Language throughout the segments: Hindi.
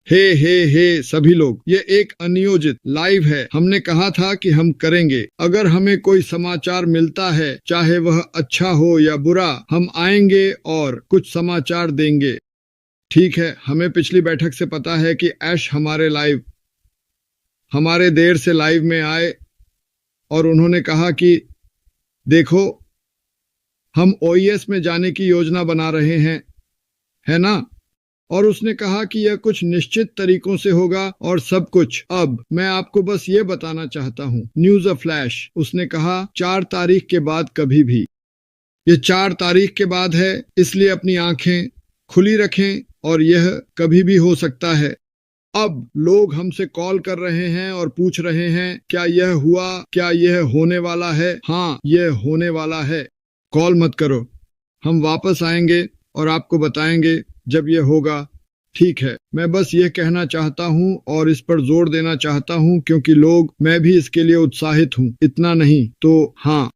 हे सभी लोग, ये एक अनियोजित लाइव है। हमने कहा था कि हम करेंगे। अगर हमें कोई समाचार मिलता है, चाहे वह अच्छा हो या बुरा, हम आएंगे और कुछ समाचार देंगे। ठीक है, हमें पिछली बैठक से पता है कि ऐश हमारे देर से लाइव में आए और उन्होंने कहा कि देखो, हम ओईएस में जाने की योजना बना रहे हैं, है ना? और उसने कहा कि यह कुछ निश्चित तरीकों से होगा और सब कुछ। अब मैं आपको बस ये बताना चाहता हूँ, न्यूज़ अ फ्लैश। उसने कहा 4 तारीख के बाद कभी भी। ये 4 तारीख के बाद है, इसलिए अपनी आंखें खुली रखें और यह कभी भी हो सकता है। अब लोग हमसे कॉल कर रहे हैं और पूछ रहे हैं, क्या यह हुआ? क्या यह होने वाला है? हाँ, यह होने वाला है। कॉल मत करो, हम वापस आएंगे और आपको बताएंगे जब यह होगा। ठीक है, मैं बस यह कहना चाहता हूँ और इस पर जोर देना चाहता हूँ क्योंकि मैं भी इसके लिए उत्साहित हूँ। इतना नहीं तो हाँ।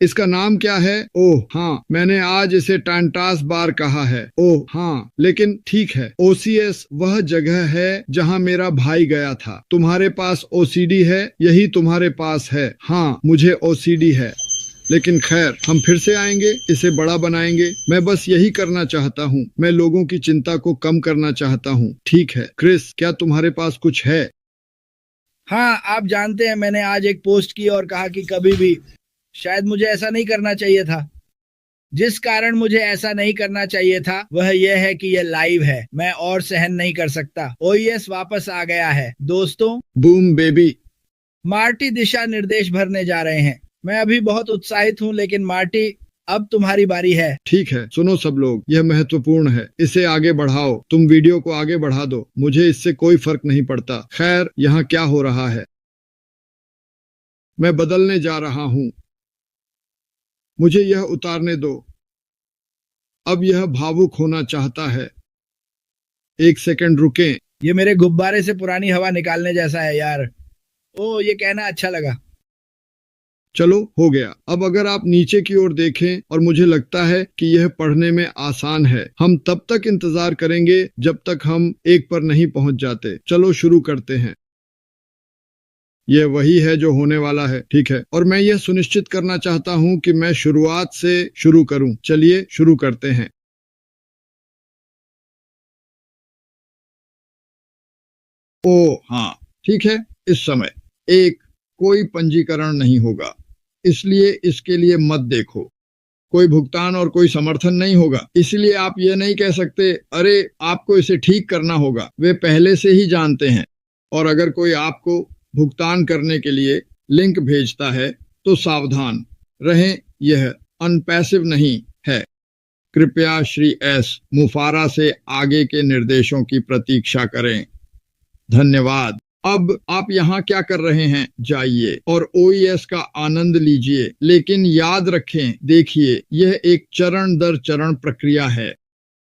इसका नाम क्या है? ओह हाँ, मैंने आज इसे टांटास बार कहा है। ओह हाँ, लेकिन ठीक है। ओसीएस वह जगह है जहाँ मेरा भाई गया था। तुम्हारे पास ओसीडी है? यही तुम्हारे पास है। हाँ, मुझे ओसीडी है, लेकिन खैर, हम फिर से आएंगे, इसे बड़ा बनाएंगे। मैं बस यही करना चाहता हूँ। मैं लोगों की चिंता को कम करना चाहता हूँ। ठीक है क्रिस, क्या तुम्हारे पास कुछ है? हाँ, आप जानते हैं, मैंने आज एक पोस्ट की और कहा कि कभी भी शायद मुझे ऐसा नहीं करना चाहिए था। जिस कारण मुझे ऐसा नहीं करना चाहिए था वह यह है कि यह लाइव है। मैं और सहन नहीं कर सकता। ओईएस वापस आ गया है दोस्तों। Boom baby. मार्टी दिशा निर्देश भरने जा रहे हैं। मैं अभी बहुत उत्साहित हूँ, लेकिन मार्टी, अब तुम्हारी बारी है। ठीक है, सुनो सब लोग, यह महत्वपूर्ण है। इसे आगे बढ़ाओ। तुम वीडियो को आगे बढ़ा दो, मुझे इससे कोई फर्क नहीं पड़ता। खैर, यहाँ क्या हो रहा है? मैं बदलने जा रहा हूँ, मुझे यह उतारने दो। अब यह भावुक होना चाहता है। एक सेकंड रुकें। ये मेरे गुब्बारे से पुरानी हवा निकालने जैसा है यार। ओ, ये कहना अच्छा लगा। चलो, हो गया। अब अगर आप नीचे की ओर देखें, और मुझे लगता है कि यह पढ़ने में आसान है। हम तब तक इंतजार करेंगे जब तक हम एक पर नहीं पहुंच जाते। चलो शुरू करते हैं। यह वही है जो होने वाला है, ठीक है। और मैं यह सुनिश्चित करना चाहता हूं कि मैं शुरुआत से शुरू करूं। चलिए शुरू करते हैं। ओ हाँ, ठीक है। इस समय एक कोई पंजीकरण नहीं होगा, इसलिए इसके लिए मत देखो। कोई भुगतान और कोई समर्थन नहीं होगा, इसलिए आप यह नहीं कह सकते, अरे आपको इसे ठीक करना होगा। वे पहले से ही जानते हैं। और अगर कोई आपको भुगतान करने के लिए लिंक भेजता है तो सावधान रहें, यह अनपैसिव नहीं है। कृपया श्री एस मुफारा से आगे के निर्देशों की प्रतीक्षा करें। धन्यवाद। अब आप यहाँ क्या कर रहे हैं? जाइए और ओईएस का आनंद लीजिए, लेकिन याद रखें, देखिए, यह एक चरण दर चरण प्रक्रिया है।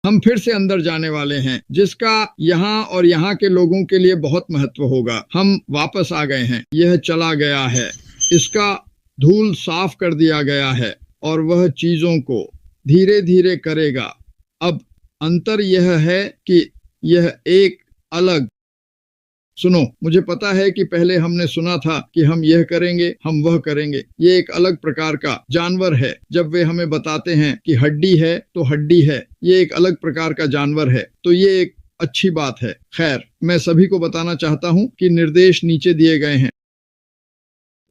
हम फिर से अंदर जाने वाले हैं, जिसका यहाँ और यहाँ के लोगों के लिए बहुत महत्व होगा। हम वापस आ गए हैं, यह चला गया है, इसका धूल साफ कर दिया गया है और वह चीजों को धीरे धीरे करेगा। अब अंतर यह है कि यह एक अलग, सुनो, मुझे पता है कि पहले हमने सुना था कि हम यह करेंगे, हम वह करेंगे। ये एक अलग प्रकार का जानवर है। जब वे हमें बताते हैं कि हड्डी है तो हड्डी है, ये एक अलग प्रकार का जानवर है, तो ये एक अच्छी बात है। खैर, मैं सभी को बताना चाहता हूँ कि निर्देश नीचे दिए गए हैं।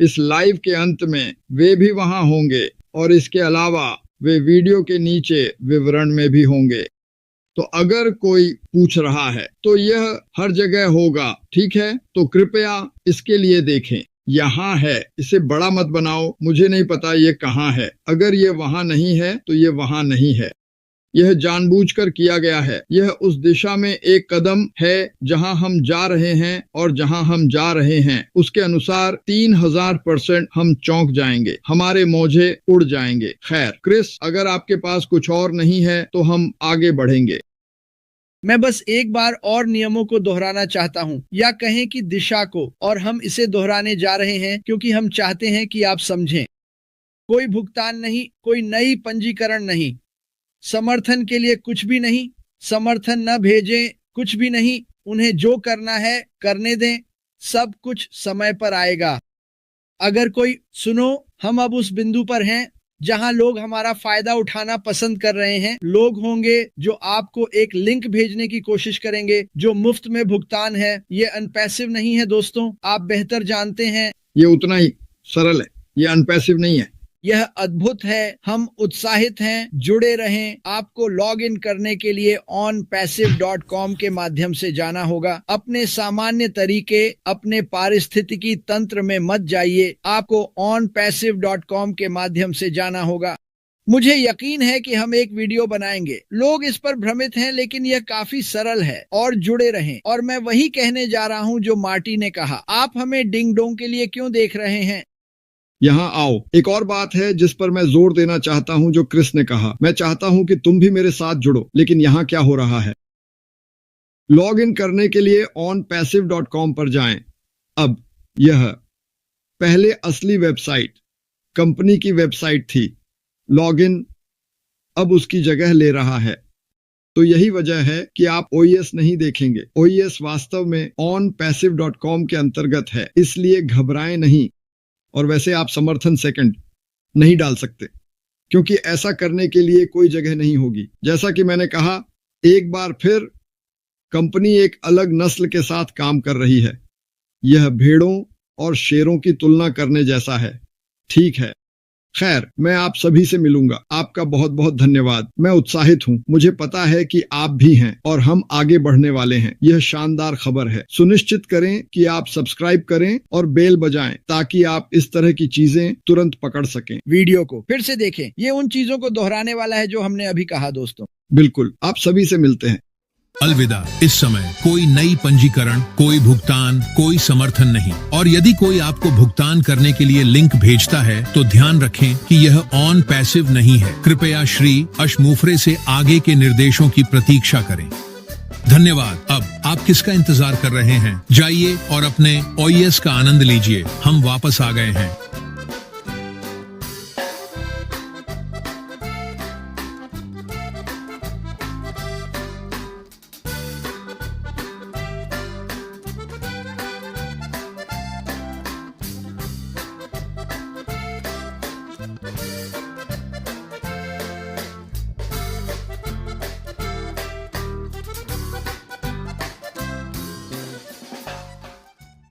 इस लाइव के अंत में वे भी वहां होंगे और इसके अलावा वे वीडियो के नीचे विवरण में भी होंगे। तो अगर कोई पूछ रहा है तो यह हर जगह होगा, ठीक है? तो कृपया इसके लिए देखें। यहाँ है, इसे बड़ा मत बनाओ। मुझे नहीं पता ये कहाँ है। अगर ये वहां नहीं है तो ये वहां नहीं है। यह जानबूझकर किया गया है। यह उस दिशा में एक कदम है जहां हम जा रहे हैं, और जहां हम जा रहे हैं उसके अनुसार 3000% हम चौंक जाएंगे, हमारे मोजे उड़ जाएंगे। खैर क्रिस, अगर आपके पास कुछ और नहीं है तो हम आगे बढ़ेंगे। मैं बस एक बार और नियमों को दोहराना चाहता हूँ, या कहें कि दिशा को, और हम इसे दोहराने जा रहे हैं क्योंकि हम चाहते हैं कि आप समझें। कोई भुगतान नहीं, कोई नई पंजीकरण नहीं। समर्थन के लिए कुछ भी नहीं, समर्थन न भेजें, कुछ भी नहीं, उन्हें जो करना है करने दें, सब कुछ समय पर आएगा। अगर कोई सुनो, हम अब उस बिंदु पर हैं जहां लोग हमारा फायदा उठाना पसंद कर रहे हैं। लोग होंगे जो आपको एक लिंक भेजने की कोशिश करेंगे जो मुफ्त में भुगतान है। ये अनपैसिव नहीं है दोस्तों, आप बेहतर जानते हैं। ये उतना ही सरल है, ये अनपैसिव नहीं है। यह अद्भुत है। हम उत्साहित हैं, जुड़े रहें। आपको लॉग इन करने के लिए onpassive.com के माध्यम से जाना होगा। अपने सामान्य तरीके, अपने पारिस्थितिकी तंत्र में मत जाइए, आपको onpassive.com के माध्यम से जाना होगा। मुझे यकीन है कि हम एक वीडियो बनाएंगे। लोग इस पर भ्रमित हैं, लेकिन यह काफी सरल है। और जुड़े रहें। और मैं वही कहने जा रहा हूं जो मार्टी ने कहा, आप हमें डिंग डोंग के लिए क्यों देख रहे हैं? यहाँ आओ। एक और बात है जिस पर मैं जोर देना चाहता हूँ जो क्रिस ने कहा। मैं चाहता हूँ कि तुम भी मेरे साथ जुड़ो, लेकिन यहाँ क्या हो रहा है? लॉग इन करने के लिए onpassive.com पर जाएं। अब यह पहले असली वेबसाइट, कंपनी की वेबसाइट थी। लॉग इन अब उसकी जगह ले रहा है। तो यही वजह है कि आप OES नहीं देखेंगे। OES वास्तव में onpassive.com के अंतर्गत है, इसलिए घबराएं नहीं। और वैसे आप समर्थन सेकंड नहीं डाल सकते, क्योंकि ऐसा करने के लिए कोई जगह नहीं होगी। जैसा कि मैंने कहा, एक बार फिर कंपनी एक अलग नस्ल के साथ काम कर रही है। यह भेड़ों और शेरों की तुलना करने जैसा है। ठीक है, खैर, मैं आप सभी से मिलूंगा। आपका बहुत बहुत धन्यवाद। मैं उत्साहित हूँ। मुझे पता है कि आप भी हैं और हम आगे बढ़ने वाले हैं। यह शानदार खबर है। सुनिश्चित करें कि आप सब्सक्राइब करें और बेल बजाएं ताकि आप इस तरह की चीजें तुरंत पकड़ सकें। वीडियो को फिर से देखें। ये उन चीजों को दोहराने वाला है जो हमने अभी कहा दोस्तों। बिल्कुल, आप सभी से मिलते हैं। अलविदा। इस समय कोई नई पंजीकरण, कोई भुगतान, कोई समर्थन नहीं। और यदि कोई आपको भुगतान करने के लिए लिंक भेजता है तो ध्यान रखें कि यह ऑन पैसिव नहीं है। कृपया श्री अशमुफरे से आगे के निर्देशों की प्रतीक्षा करें। धन्यवाद। अब आप किसका इंतजार कर रहे हैं? जाइए और अपने OES का आनंद लीजिए। हम वापस आ गए हैं।